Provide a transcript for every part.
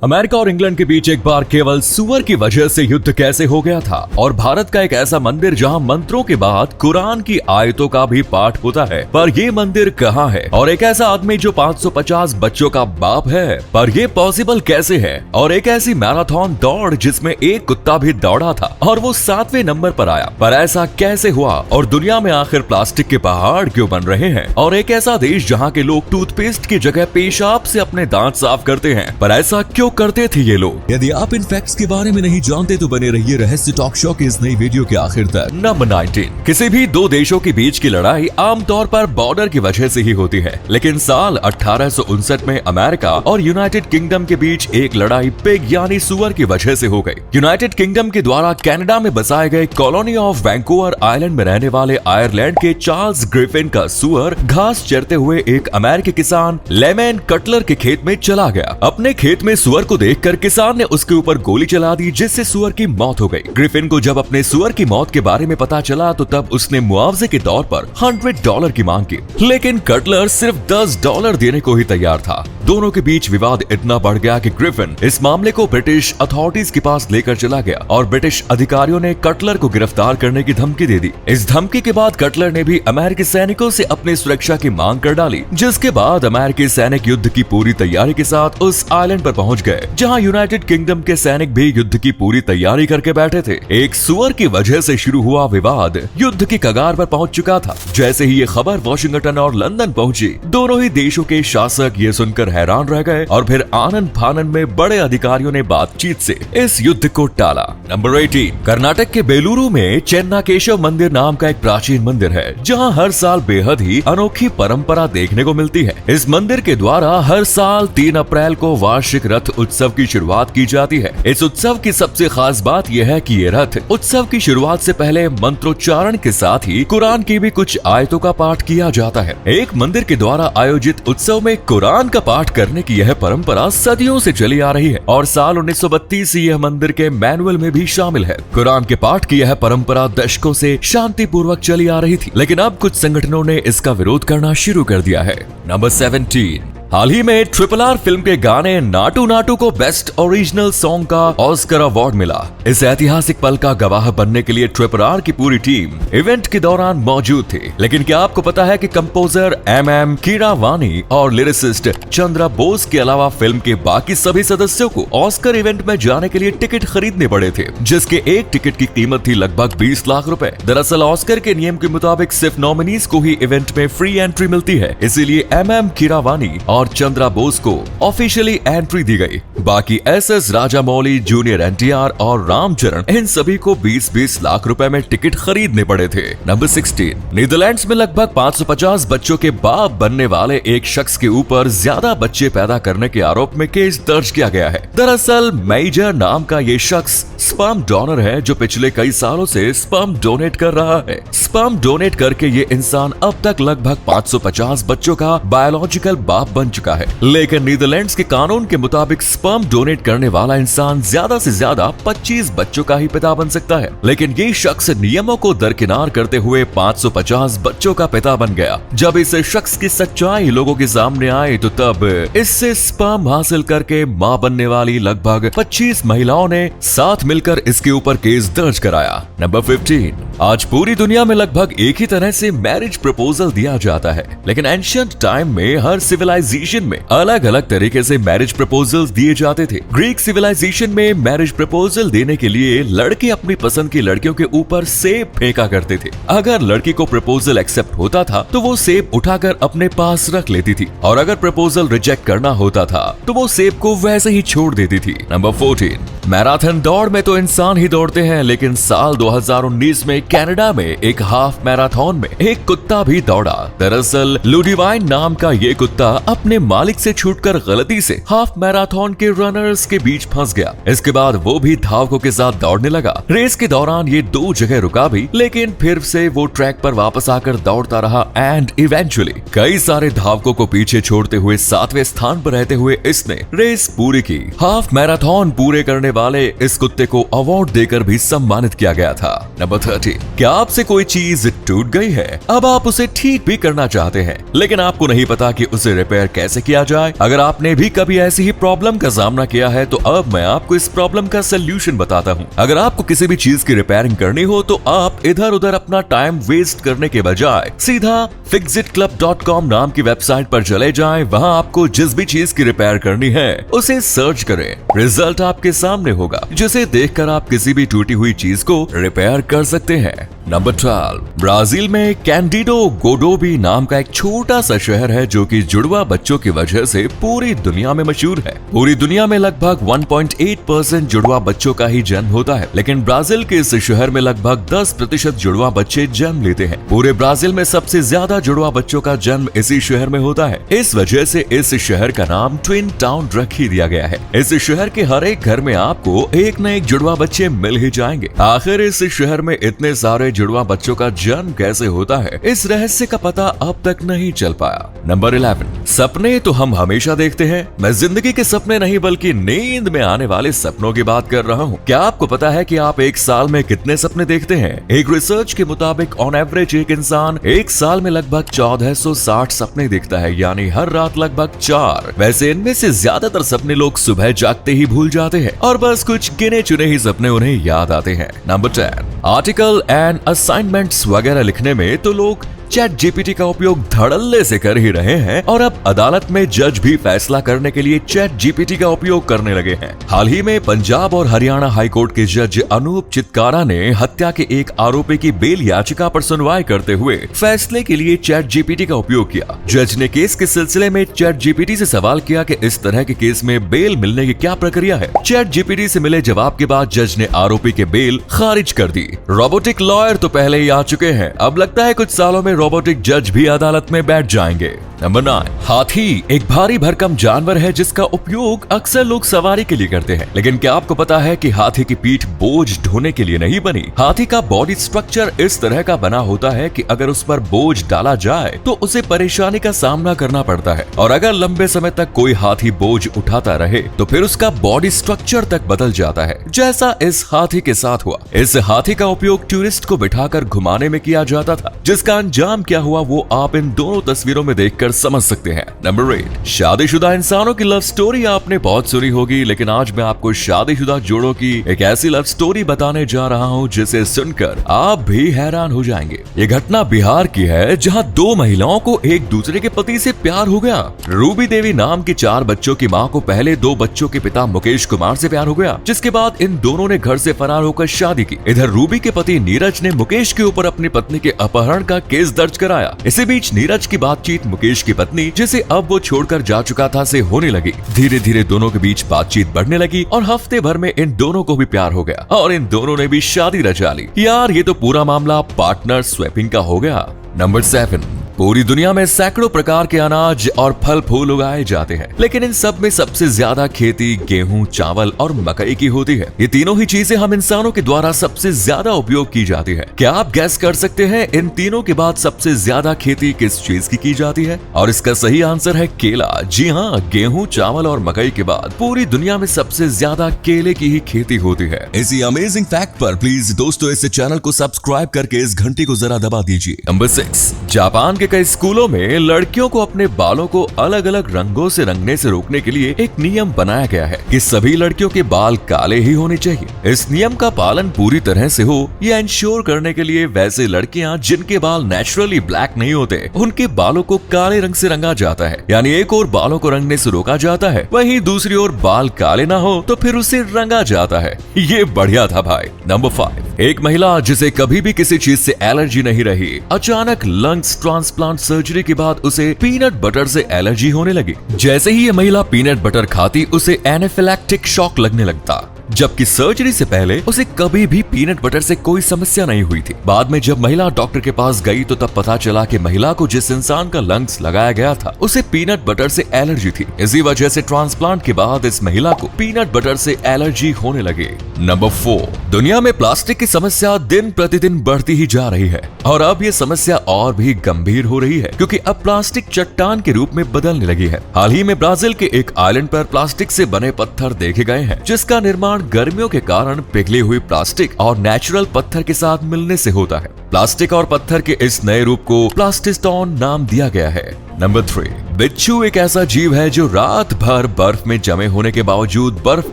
America और England के बीच एक बार केवल सुअर की वजह से युद्ध कैसे हो गया था और भारत का एक ऐसा मंदिर जहां मंत्रों के बाद कुरान की आयतों का भी पाठ होता है, पर ये मंदिर कहाँ है? और एक ऐसा आदमी जो 550 बच्चों का बाप है, पर ये पॉसिबल कैसे है? और एक ऐसी मैराथन दौड़ जिसमें एक कुत्ता भी दौड़ा था और वो 7वें नंबर पर आया, पर ऐसा कैसे हुआ? और दुनिया में आखिर प्लास्टिक के पहाड़ क्यों बन रहे हैं? और एक ऐसा देश जहाँ के लोग टूथपेस्ट की जगह पेशाब से अपने दांत साफ करते हैं, पर ऐसा क्यों करते थे ये लोग? यदि आप इन फैक्ट्स के बारे में नहीं जानते तो बने रहिए रहस्य टॉक शो की इस नई वीडियो के आखिर तक। नंबर 19। किसी भी दो देशों के बीच की लड़ाई आमतौर पर बॉर्डर की वजह से ही होती है, लेकिन साल 1859 में अमेरिका और यूनाइटेड किंगडम के बीच एक लड़ाई पिग यानी सुअर की वजह से हो गई। यूनाइटेड किंगडम के द्वारा कनाडा में बसाए गए कॉलोनी ऑफ वैंकूवर आइलैंड में रहने वाले आयरलैंड के चार्ल्स ग्रिफिन का सुअर घास चरते हुए एक अमेरिकी किसान लेमन कटलर के खेत में चला गया। अपने खेत में सुअर को देखकर किसान ने उसके ऊपर गोली चला दी, जिससे सुअर की मौत हो गई। ग्रिफिन को जब अपने सुअर की मौत के बारे में पता चला तो तब उसने मुआवजे के तौर पर $100 की मांग की, लेकिन कटलर सिर्फ $10 देने को ही तैयार था। दोनों के बीच विवाद इतना बढ़ गया कि ग्रिफिन इस मामले को ब्रिटिश अथॉरिटीज के पास लेकर चला गया और ब्रिटिश अधिकारियों ने कटलर को गिरफ्तार करने की धमकी दे दी। इस धमकी के बाद कटलर ने भी अमेरिकी सैनिकों से अपनी सुरक्षा की मांग कर डाली, जिसके बाद अमेरिकी सैनिक युद्ध की पूरी तैयारी के साथ उस आइलैंड पर पहुंच गए, जहां यूनाइटेड किंगडम के सैनिक भी युद्ध की पूरी तैयारी करके बैठे थे। एक सुअर की वजह से शुरू हुआ विवाद युद्ध की कगार पर पहुंच चुका था। जैसे ही ये खबर वॉशिंगटन और लंदन पहुंची, दोनों ही देशों के शासक ये सुनकर हैरान रह गए और फिर आनंद फानन में बड़े अधिकारियों ने बातचीत से इस युद्ध को टाला। नंबर 18। कर्नाटक के बेलूरू में चेन्नाकेशव मंदिर नाम का एक प्राचीन मंदिर है, जहां हर साल बेहद ही अनोखी परंपरा देखने को मिलती है। इस मंदिर के द्वारा हर साल 3 अप्रैल को वार्षिक रथ उत्सव की शुरुआत की जाती है। इस उत्सव की सबसे खास बात यह है कि ये रथ उत्सव की शुरुआत से पहले मंत्रोच्चारण के साथ ही कुरान की भी कुछ आयतों का पाठ किया जाता है। एक मंदिर के द्वारा आयोजित उत्सव में कुरान का पाठ करने की यह परंपरा सदियों से चली आ रही है और साल 1932 से यह मंदिर के मैनुअल में भी शामिल है। कुरान के पाठ की यह परंपरा दशकों से शांतिपूर्वक चली आ रही थी, लेकिन अब कुछ संगठनों ने इसका विरोध करना शुरू कर दिया है। नंबर 17। हाल ही में RRR फिल्म के गाने नाटू नाटू को बेस्ट ओरिजिनल सॉन्ग का ऑस्कर अवार्ड मिला। इस ऐतिहासिक पल का गवाह बनने के लिए RRR की पूरी टीम इवेंट के दौरान मौजूद थी, लेकिन क्या आपको पता है कि कंपोजर MM कीरावानी और लिरिसिस्ट चंद्रा बोस के अलावा फिल्म के बाकी सभी सदस्यों को ऑस्कर इवेंट में जाने के लिए टिकट खरीदने पड़े थे, जिसके एक टिकट की कीमत थी लगभग 20 लाख रुपए। दरअसल ऑस्कर के नियम के मुताबिक सिर्फ नॉमिनीज को ही इवेंट में फ्री एंट्री मिलती है, इसीलिए MM कीरावानी और चंद्रा बोस को ऑफिशियली एंट्री दी गई। बाकी SS राजामौली, जूनियर NTR और रामचरण, इन सभी को 20-20 लाख रुपए में टिकट खरीदने पड़े थे। नंबर 16। नीदरलैंड्स में लगभग 550 बच्चों के बाप बनने वाले एक शख्स के ऊपर ज्यादा बच्चे पैदा करने के आरोप में केस दर्ज किया गया है। दरअसल मेजर नाम का ये शख्स स्पर्म डोनर है, जो पिछले कई सालों से स्पर्म डोनेट कर रहा है। स्पर्म डोनेट करके ये इंसान अब तक लगभग 550 बच्चों का बायोलॉजिकल बाप बन चुका है, लेकिन नीदरलैंड्स के कानून के मुताबिक स्पर्म डोनेट करने वाला इंसान ज्यादा से ज्यादा 25 बच्चों का ही पिता बन सकता है, लेकिन ये शख्स नियमों को दरकिनार करते हुए 550 बच्चों का पिता बन गया। जब इस शख्स की सच्चाई लोगों के सामने आई तो तब इससे स्पर्म हासिल करके मां बनने वाली लगभग 25 महिलाओं ने साथ मिलकर इसके ऊपर केस दर्ज कराया। नंबर 15। आज पूरी दुनिया में लगभग एक ही तरह से मैरिज प्रपोजल दिया जाता है, लेकिन एंशिएंट टाइम में हर सिविलाइजेशन में अलग अलग तरीके से मैरिज प्रपोजल्स दिए जाते थे। ग्रीक सिविलाइजेशन में मैरिज प्रपोजल देने के लिए लड़के अपनी पसंद की लड़कियों के ऊपर सेब फेंका करते थे। अगर लड़की को प्रपोजल एक्सेप्ट होता था तो वो सेब उठाकर अपने पास रख लेती थी, और अगर प्रपोजल रिजेक्ट करना होता था तो वो सेब को वैसे ही छोड़ देती थी। नंबर 14। मैराथन दौड़ में तो इंसान ही दौड़ते हैं, लेकिन साल 2019 में कनाडा में एक हाफ मैराथन में एक कुत्ता भी दौड़ा। दरअसल लुडिवाइन नाम का ये कुत्ता अपने मालिक से छूटकर गलती से हाफ मैराथन के रनर्स के बीच फंस गया। इसके बाद वो भी धावकों के साथ दौड़ने लगा। रेस के दौरान ये 2 जगह रुका भी, लेकिन फिर से वो ट्रैक पर वापस आकर दौड़ता रहा एंड इवेंचुअली कई सारे धावकों को पीछे छोड़ते हुए 7वें स्थान पर रहते हुए इसने रेस पूरी की। हाफ मैराथन पूरे करने वाले इस कुत्ते को अवार्ड देकर भी सम्मानित किया गया था। नंबर 30। क्या आपसे कोई चीज टूट गई है? अब आप उसे ठीक भी करना चाहते हैं, लेकिन आपको नहीं पता कि उसे रिपेयर कैसे किया जाए। अगर आपने भी कभी ऐसी ही प्रॉब्लम का सामना किया है तो अब मैं आपको इस प्रॉब्लम का सोल्यूशन बताता हूँ। अगर आपको किसी भी चीज की रिपेयरिंग करनी हो तो आप इधर उधर अपना टाइम वेस्ट करने के बजाय सीधा fixitclub.com नाम की वेबसाइट पर चले जाएं। वहां आपको जिस भी चीज की रिपेयर करनी है उसे सर्च करें, रिजल्ट आपके सामने होगा, जिसे देखकर आप किसी भी टूटी हुई चीज को रिपेयर कर सकते हैं। नंबर 12, ब्राजील में कैंडिडो गोडोबी नाम का एक छोटा सा शहर है जो कि जुड़वा बच्चों की वजह से पूरी दुनिया में मशहूर है। पूरी दुनिया में लगभग 1.8% जुड़वा बच्चों का ही जन्म होता है, लेकिन ब्राजील के इस शहर में लगभग 10% जुड़वा बच्चे जन्म लेते हैं। पूरे ब्राजील में सबसे ज्यादा जुड़वा बच्चों का जन्म इसी शहर में होता है। इस वजह से इस शहर का नाम ट्विन टाउन रख ही दिया गया है। इस शहर के हर एक घर में आपको एक न एक जुड़वा बच्चे मिल ही जाएंगे। आखिर इस शहर में इतने सारे जुड़वा बच्चों का जन्म कैसे होता है, इस रहस्य का पता अब तक नहीं चल पाया। नंबर 11, सपने तो हम हमेशा देखते हैं। मैं जिंदगी के सपने नहीं बल्कि नींद में आने वाले सपनों की बात कर रहा हूँ। क्या आपको पता है कि आप एक साल में कितने सपने देखते हैं? एक रिसर्च के मुताबिक ऑन एवरेज एक इंसान एक साल में लगभग 1460 सपने देखता है, यानी हर रात लगभग 4। वैसे इनमें से ज्यादातर सपने लोग सुबह जागते ही भूल जाते हैं और बस कुछ गिने चुने ही सपने उन्हें याद आते हैं। नंबर 10, आर्टिकल एंड असाइनमेंट्स वगैरह लिखने में तो लोग चैट जीपीटी का उपयोग धड़ल्ले से कर ही रहे हैं और अब अदालत में जज भी फैसला करने के लिए चैट जीपीटी का उपयोग करने लगे हैं। हाल ही में पंजाब और हरियाणा हाईकोर्ट के जज अनूप चितकारा ने हत्या के एक आरोपी की बेल याचिका पर सुनवाई करते हुए फैसले के लिए चैट जीपीटी का उपयोग किया। जज ने केस के सिलसिले में चैट जीपीटी से सवाल किया कि इस तरह के केस में बेल मिलने की क्या प्रक्रिया है। चैट जीपीटी से मिले जवाब के बाद जज ने आरोपी के बेल खारिज कर दी। रोबोटिक लॉयर तो पहले ही आ चुके हैं, अब लगता है कुछ सालों में रोबोटिक जज भी अदालत में बैठ जाएंगे। नंबर 9, हाथी एक भारी भरकम जानवर है जिसका उपयोग अक्सर लोग सवारी के लिए करते हैं, लेकिन क्या आपको पता है कि हाथी की पीठ बोझ ढोने के लिए नहीं बनी। हाथी का बॉडी स्ट्रक्चर इस तरह का बना होता है कि अगर उस पर बोझ डाला जाए तो उसे परेशानी का सामना करना पड़ता है, और अगर लंबे समय तक कोई हाथी बोझ उठाता रहे तो फिर उसका बॉडी स्ट्रक्चर तक बदल जाता है, जैसा इस हाथी के साथ हुआ। इस हाथी का उपयोग टूरिस्ट को बिठाकर घुमाने में किया जाता था, जिसका अंजाम क्या हुआ वो आप इन दोनों तस्वीरों में देखकर समझ सकते हैं। नंबर 8, शादीशुदा इंसानों की लव स्टोरी आपने बहुत सुनी होगी, लेकिन आज मैं आपको शादीशुदा जोड़ों की एक ऐसी लव स्टोरी बताने जा रहा हूं जिसे सुनकर आप भी हैरान हो जाएंगे। ये घटना बिहार की है, जहां 2 महिलाओं को एक दूसरे के पति से प्यार हो गया। रूबी देवी नाम की 4 बच्चों की मां को पहले 2 बच्चों के पिता मुकेश कुमार से प्यार हो गया, जिसके बाद इन दोनों ने घर से फरार होकर शादी की। इधर रूबी के पति नीरज ने मुकेश के ऊपर अपनी पत्नी के अपहरण का केस दर्ज कराया। इसी बीच नीरज की बातचीत मुकेश की पत्नी, जिसे अब वो छोड़कर जा चुका था, से होने लगी। धीरे धीरे दोनों के बीच बातचीत बढ़ने लगी और हफ्ते भर में इन दोनों को भी प्यार हो गया और इन दोनों ने भी शादी रचा ली। यार ये तो पूरा मामला पार्टनर स्वैपिंग का हो गया। नंबर 7, पूरी दुनिया में सैकड़ों प्रकार के अनाज और फल फूल उगाए जाते हैं, लेकिन इन सब में सबसे ज्यादा खेती गेहूं, चावल और मकई की होती है। ये तीनों ही चीजें हम इंसानों के द्वारा सबसे ज्यादा उपयोग की जाती है। क्या आप गैस कर सकते हैं इन तीनों के बाद सबसे ज्यादा खेती किस चीज की जाती है? और इसका सही आंसर है केला। जी हाँ, गेहूं, चावल और मकई के बाद पूरी दुनिया में सबसे ज्यादा केले की ही खेती होती है। इसी अमेजिंग फैक्ट पर प्लीज दोस्तों इस चैनल को सब्सक्राइब करके इस घंटी को जरा दबा दीजिए। नंबर 6, जापान के कई स्कूलों में लड़कियों को अपने बालों को अलग अलग रंगों से रंगने से रोकने के लिए एक नियम बनाया गया है कि सभी लड़कियों के बाल काले ही होने चाहिए। इस नियम का पालन पूरी तरह से हो, यह इंश्योर करने के लिए वैसे लड़कियां जिनके बाल नेचुरली ब्लैक नहीं होते, उनके बालों को काले रंग से रंगा जाता है। यानी एक और बालों को रंगने से रोका जाता है, वहीं दूसरी ओर बाल काले ना हो तो फिर उसे रंगा जाता है। ये बढ़िया था भाई। नंबर 5, एक महिला जिसे कभी भी किसी चीज से एलर्जी नहीं रही, अचानक लंग्स ट्रांसप्लांट सर्जरी के बाद उसे पीनट बटर से एलर्जी होने लगी। जैसे ही ये महिला पीनट बटर खाती उसे एनाफिलैक्टिक शॉक लगने लगता, जबकि सर्जरी से पहले उसे कभी भी पीनट बटर से कोई समस्या नहीं हुई थी। बाद में जब महिला डॉक्टर के पास गई तो तब पता चला कि महिला को जिस इंसान का लंग्स लगाया गया था उसे पीनट बटर से एलर्जी थी। इसी वजह से ट्रांसप्लांट के बाद इस महिला को पीनट बटर से एलर्जी होने लगी। नंबर 4, दुनिया में प्लास्टिक की समस्या दिन प्रतिदिन बढ़ती ही जा रही है और अब ये समस्या और भी गंभीर हो रही है क्योंकि अब प्लास्टिक चट्टान के रूप में बदलने लगी है। हाल ही में ब्राजील के एक आइलैंड पर प्लास्टिक से बने पत्थर देखे गए हैं, जिसका निर्माण गर्मियों के कारण पिघली हुई प्लास्टिक और नेचुरल पत्थर के साथ मिलने से होता है। प्लास्टिक और पत्थर के इस नए रूप को प्लास्टिस्टोन नाम दिया गया है। नंबर 3, बिच्छू एक ऐसा जीव है जो रात भर बर्फ में जमे होने के बावजूद बर्फ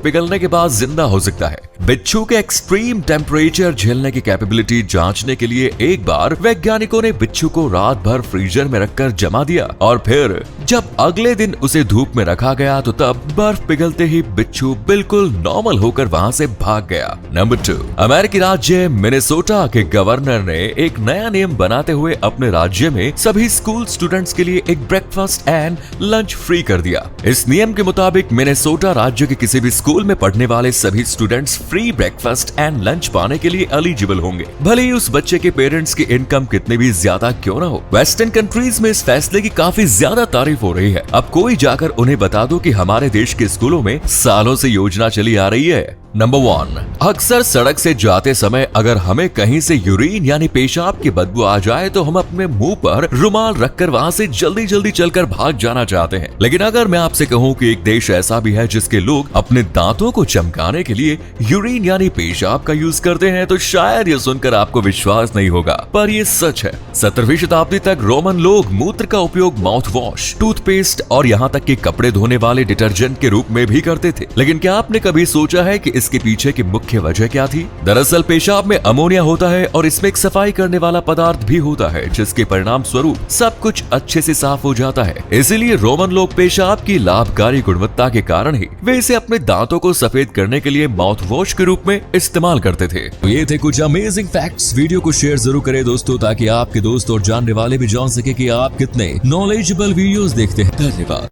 पिघलने के बाद जिंदा हो सकता है। बिच्छू के एक्सट्रीम टेम्परेचर झेलने की कैपेबिलिटी जांचने के लिए एक बार वैज्ञानिकों ने बिच्छू को रात भर फ्रीजर में रखकर जमा दिया और फिर जब अगले दिन उसे धूप में रखा गया तो तब बर्फ पिघलते ही बिच्छू बिल्कुल नॉर्मल होकर वहां से भाग गया। नंबर 2, अमेरिकी राज्य मिनेसोटा के गवर्नर ने एक नया नियम बनाते हुए अपने राज्य में सभी स्कूल स्टूडेंट्स के लिए एक ब्रेकफास्ट एंड लंच फ्री कर दिया। इस नियम के मुताबिक मिनेसोटा राज्य के किसी भी स्कूल में पढ़ने वाले सभी students free breakfast and lunch पाने के लिए एलिजिबल होंगे, भले ही उस बच्चे के पेरेंट्स की इनकम कितनी भी ज्यादा क्यों ना हो। वेस्टर्न कंट्रीज में इस फैसले की काफी ज्यादा तारीफ हो रही है। अब कोई जाकर उन्हें बता दो कि हमारे देश के स्कूलों में सालों से योजना चली आ रही है। नंबर 1, अक्सर सड़क से जाते समय अगर हमें कहीं से यूरिन यानी पेशाब की बदबू आ जाए तो हम अपने मुंह पर रुमाल रखकर वहां से जल्दी जल्दी चलकर भाग जाना चाहते हैं। लेकिन अगर मैं आपसे कहूं कि एक देश ऐसा भी है जिसके लोग अपने दांतों को चमकाने के लिए यूरिन यानी पेशाब का यूज करते हैं, तो शायद ये सुनकर आपको विश्वास नहीं होगा, पर ये सच है। 17वीं शताब्दी तक रोमन लोग मूत्र का उपयोग माउथ वॉश, टूथपेस्ट और यहाँ तक कि कपड़े धोने वाले डिटर्जेंट के रूप में भी करते थे। लेकिन क्या आपने कभी सोचा है कि इसके पीछे की मुख्य वजह क्या थी? दरअसल पेशाब में अमोनिया होता है और इसमें एक सफाई करने वाला पदार्थ भी होता है, जिसके परिणाम स्वरूप सब कुछ अच्छे से साफ हो जाता है। इसीलिए रोमन लोग पेशाब की लाभकारी गुणवत्ता के कारण ही वे इसे अपने दांतों को सफेद करने के लिए माउथ वॉश के रूप में इस्तेमाल करते थे। तो ये थे कुछ अमेजिंग फैक्ट्स। वीडियो को शेयर जरूर करें दोस्तों, ताकि आपके दोस्त और जानने वाले भी जान सके कि आप कितने नॉलेजेबल वीडियोस देखते हैं। धन्यवाद।